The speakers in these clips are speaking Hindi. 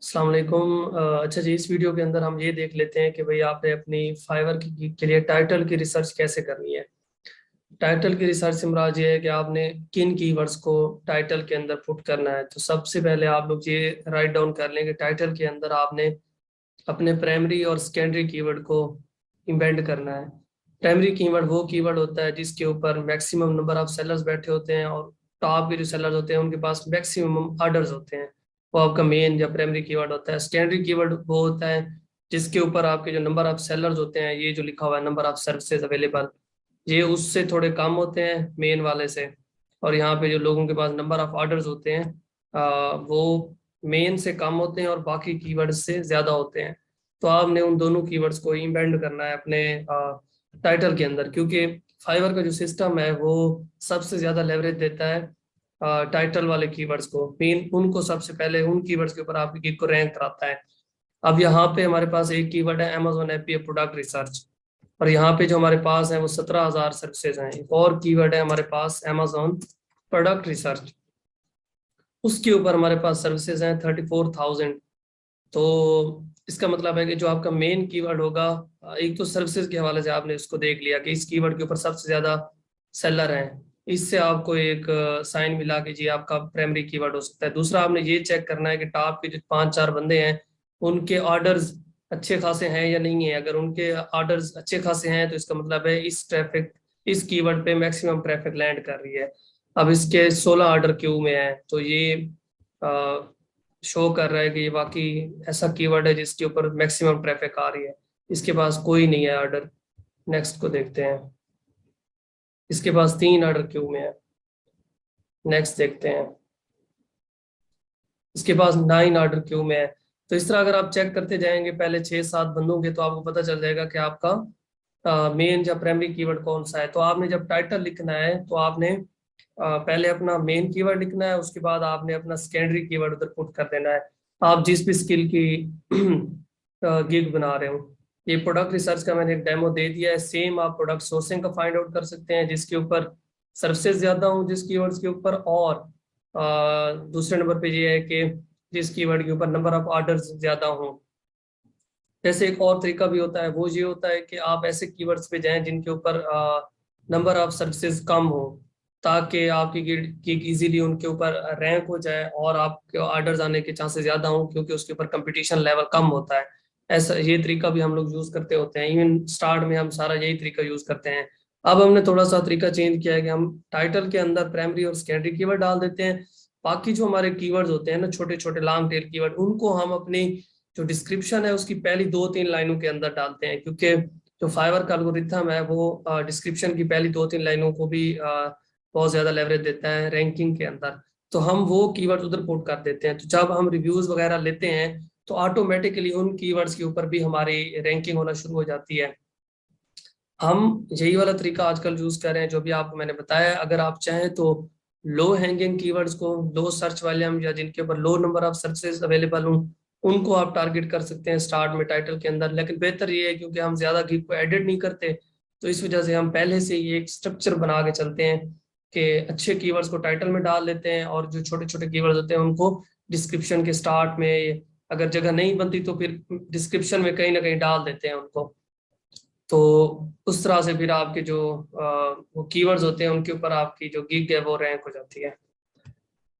अस्सलाम वालेकुम। अच्छा जी, इस वीडियो के अंदर हम ये देख लेते हैं कि भाई आपने अपनी फाइवर के लिए टाइटल की रिसर्च कैसे करनी है। टाइटल की रिसर्च से मुराद ये है कि आपने किन कीवर्ड्स को टाइटल के अंदर पुट करना है। तो सबसे पहले आप लोग ये राइट डाउन कर लें कि टाइटल के अंदर आपने अपने प्राइमरी और सेकेंडरी कीवर्ड को इम्बेड करना है। प्राइमरी कीवर्ड वो कीवर्ड होता है जिसके ऊपर मैक्सिमम नंबर ऑफ सेलर्स बैठे होते हैं और टॉप के जो सेलर्स होते हैं उनके पास मैक्सिमम ऑर्डर्स होते हैं। वो आपका मेन या प्राइमरी कीवर्ड होता है। सेकेंडरी कीवर्ड वो होता है जिसके ऊपर आपके जो नंबर ऑफ सेलर्स होते हैं, ये जो लिखा हुआ है नंबर ऑफ सर्विसेज अवेलेबल, ये उससे थोड़े कम होते हैं मेन वाले से। और यहाँ पे जो लोगों के पास नंबर ऑफ ऑर्डर्स होते हैं वो मेन से कम होते हैं और बाकी कीवर्ड्स से ज्यादा होते हैं। तो आपने उन दोनों कीवर्ड्स को इम्बेड करना है अपने टाइटल के अंदर, क्योंकि फाइवर का जो सिस्टम है वो सबसे ज्यादा लेवरेज देता है टाइटल वाले कीवर्ड्स को। मेन उनको सबसे पहले उन कीवर्ड्स के ऊपर आपकी गिग को रैंक कराता है। अब यहाँ पे हमारे पास एक कीवर्ड है अमेजोन एपीए प्रोडक्ट रिसर्च, और यहाँ पे जो हमारे पास है वो 17,000 सर्विसेज हैं। एक और कीवर्ड है हमारे पास अमेजोन प्रोडक्ट रिसर्च, उसके ऊपर हमारे पास सर्विसेज हैं 34,000। तो इसका मतलब है कि जो आपका मेन कीवर्ड होगा, एक तो सर्विसेज के हवाले से आपने इसको देख लिया कि इस कीवर्ड के ऊपर सबसे ज्यादा सेलर हैं, इससे आपको एक साइन मिला कि जी आपका प्राइमरी कीवर्ड हो सकता है। दूसरा आपने ये चेक करना है कि टॉप के जो पांच चार बंदे हैं उनके ऑर्डर्स अच्छे खासे हैं या नहीं है। अगर उनके ऑर्डर्स अच्छे खासे हैं तो इसका मतलब है इस कीवर्ड पे मैक्सिमम ट्रैफिक लैंड कर रही है। अब इसके 16 ऑर्डर क्यू में है, तो ये शो कर रहा है कि ये वाकई ऐसा कीवर्ड है जिसके ऊपर मैक्सिमम ट्रैफिक आ रही है। इसके पास कोई नहीं है ऑर्डर। नेक्स्ट को देखते हैं, इसके पास 3 ऑर्डर क्यू में है। नेक्स्ट देखते हैं, इसके पास 9 ऑर्डर क्यू में है। तो इस तरह अगर आप चेक करते जाएंगे पहले 6-7 बंदों के, तो आपको पता चल जाएगा कि आपका मेन या प्राइमरी कीवर्ड कौन सा है। तो आपने जब टाइटल लिखना है तो आपने पहले अपना मेन कीवर्ड लिखना है, उसके बाद आपने अपना सेकेंडरी कीवर्ड उधर पुट कर देना है। आप जिस भी स्किल की गिग बना रहे हो, ये प्रोडक्ट रिसर्च का मैंने एक डेमो दे दिया है। सेम आप प्रोडक्ट सोर्सिंग का फाइंड आउट कर सकते हैं जिसके ऊपर सर्विसेज ज्यादा हो जिस कीवर्ड्स के ऊपर, और दूसरे नंबर पे ये है कि जिस कीवर्ड के ऊपर नंबर ऑफ ऑर्डर्स ज्यादा हो। जैसे एक और तरीका भी होता है, वो ये होता है कि आप ऐसे कीवर्ड्स पे जाएं जिनके ऊपर नंबर ऑफ सर्विसेज कम हो, ताकि आपकी गिग इजीली उनके ऊपर रैंक हो जाए और आपके ऑर्डर्स आने के चांसेस ज्यादा हों, क्योंकि उसके ऊपर कंपटीशन लेवल कम होता है। ऐसा ये तरीका भी हम लोग यूज करते होते हैं। इवन स्टार्ट में हम सारा यही तरीका यूज करते हैं। अब हमने थोड़ा सा तरीका चेंज किया है कि हम टाइटल के अंदर प्राइमरी और सेकेंडरी कीवर्ड डाल देते हैं। बाकी जो हमारे कीवर्ड्स होते हैं ना, छोटे छोटे लॉन्ग टेल कीवर्ड, उनको हम अपनी जो डिस्क्रिप्शन है उसकी पहली 2-3 लाइनों के अंदर डालते हैं, क्योंकि जो फाइवर का एल्गोरिथम है वो डिस्क्रिप्शन की पहली 2-3 लाइनों को भी बहुत ज्यादा लेवरेज देता है रैंकिंग के अंदर। तो हम वो कीवर्ड उधर पुट कर देते हैं। तो जब हम रिव्यूज वगैरह लेते हैं तो ऑटोमेटिकली उन कीवर्ड्स के ऊपर भी हमारी रैंकिंग होना शुरू हो जाती है। हम यही वाला तरीका आजकल यूज कर रहे हैं जो भी आपको मैंने बताया। अगर आप चाहें तो लो हैंगिंग कीवर्ड्स को, लो सर्च वॉल्यूम या जिनके ऊपर लो नंबर ऑफ सर्चेस अवेलेबल हों, उनको आप टारगेट कर सकते हैं स्टार्ट में टाइटल के अंदर। लेकिन बेहतर ये है, क्योंकि हम ज्यादा गिग को एडिट नहीं करते, तो इस वजह से हम पहले से ही एक स्ट्रक्चर बना के चलते हैं कि अच्छे कीवर्ड्स को टाइटल में डाल देते हैं और जो छोटे छोटे कीवर्ड्स होते हैं उनको डिस्क्रिप्शन के स्टार्ट में, अगर जगह नहीं बनती तो फिर डिस्क्रिप्शन में कहीं ना कहीं डाल देते हैं उनको। तो उस तरह से फिर आपके जो वो कीवर्ड्स होते हैं उनके ऊपर आपकी जो गिग है वो रैंक हो जाती है।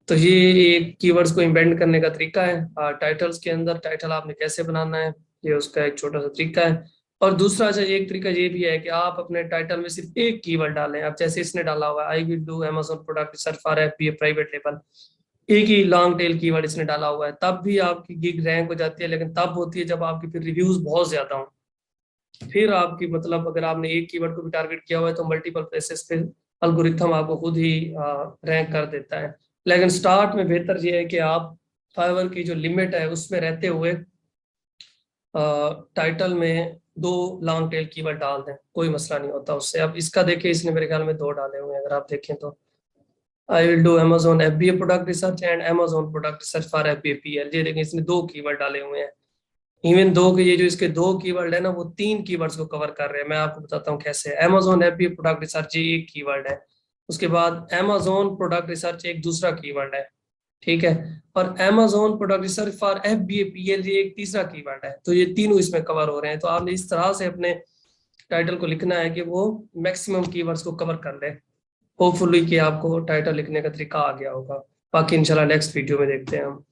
तो ये एक कीवर्ड्स को इम्बेड करने का तरीका है टाइटल्स के अंदर। टाइटल आपने कैसे बनाना है, ये उसका एक छोटा सा तरीका है। और दूसरा एक तरीका ये भी है कि आप अपने टाइटल में सिर्फ एक कीवर्ड डालें। अब जैसे इसने डाला हुआ है, I will do Amazon product research for FBA private label, एक ही लॉन्ग टेल कीवर्ड इसने डाला हुआ है, तब भी आपकी गिग रैंक हो जाती है। लेकिन तब होती है जब आपकी फिर रिव्यूज बहुत ज्यादा हों। फिर आपकी मतलब अगर आपने एक कीवर्ड को भी टारगेट किया हुआ है तो मल्टीपल प्लेसेस पे अल्गोरिथम आपको खुद ही रैंक कर देता है। लेकिन स्टार्ट में बेहतर ये है कि आप फाइवर की जो लिमिट है उसमें रहते हुए टाइटल में 2 लॉन्ग टेल कीवर्ड डाल दें, कोई मसला नहीं होता उससे। अब इसका देखिए, इसने मेरे ख्याल में 2 डाले हुए हैं। अगर आप देखें तो I will do Amazon FBA product research and Amazon product research for FBA PL, ये देखें इसने 2 कीवर्ड डाले हुए हैं। इवन दो के ये जो इसके 2 कीवर्ड है ना, वो 3 कीवर्ड्स को कवर कर रहे हैं। मैं आपको बताता हूँ कैसे। अमेजोन एपी प्रोडक्ट रिसर्च ये एक कीवर्ड है, उसके बाद अमेजोन प्रोडक्ट रिसर्च एक दूसरा कीवर्ड है, ठीक है। और Amazon product research for FBAPL ये एक तीसरा कीवर्ड है। तो ये तीनों इसमें कवर हो रहे हैं। तो आपने इस तरह से अपने टाइटल को लिखना है कि वो मैक्सिमम कीवर्ड्स को कवर कर ले। होपफुली कि आपको टाइटल लिखने का तरीका आ गया होगा। बाकी इंशाल्लाह नेक्स्ट वीडियो में देखते हैं हम।